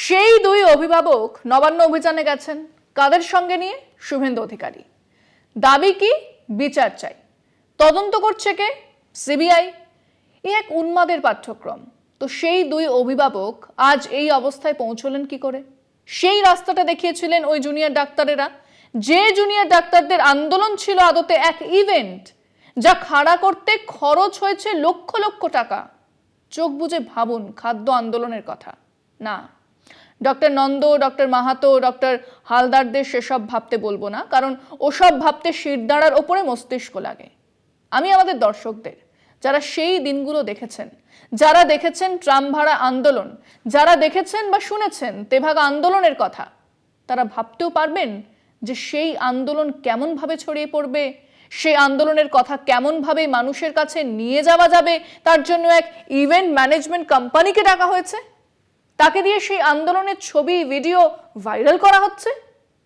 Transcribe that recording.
সেই দুই অভিভাবক নবান্ন অভিযানে গেছেন কাদের সঙ্গে নিয়ে? শুভেন্দু অধিকারী। দাবি কি? বিচার চাই। তদন্ত করছে কে? সিবিআই। এক উন্মাদের পাঠ্যক্রম। তো সেই দুই অভিভাবক আজ এই অবস্থায় পৌঁছলেন কি করে? সেই রাস্তাটা দেখিয়েছিলেন ওই জুনিয়র ডাক্তারেরা, যে জুনিয়র ডাক্তারদের আন্দোলন ছিল আদতে এক ইভেন্ট, যা খাড়া করতে খরচ হয়েছে লক্ষ লক্ষ টাকা। চোখ বুজে ভাবুন খাদ্য আন্দোলনের কথা। না, doctor Nanda, doctor Mahato, doctor হালদারদের সেসব ভাবতে বলবো না, কারণ ওসব ভাবতে শিরদাঁড়ার ওপরে মস্তিষ্ক লাগে। আমি আমাদের দর্শকদের, যারা সেই দিনগুলো দেখেছেন, যারা দেখেছেন ট্রাম ভাড়া আন্দোলন, যারা দেখেছেন বা শুনেছেন তেভাগা আন্দোলনের কথা, তারা ভাবতেও পারবেন যে সেই আন্দোলন কেমনভাবে ছড়িয়ে পড়বে, সেই আন্দোলনের কথা কেমনভাবে মানুষের কাছে নিয়ে যাওয়া যাবে। তার জন্য এক ইভেন্ট ম্যানেজমেন্ট কোম্পানিকে ডাকা হয়েছে, তাকে দিয়ে সেই আন্দোলনের ছবি ভিডিও ভাইরাল করা হচ্ছে।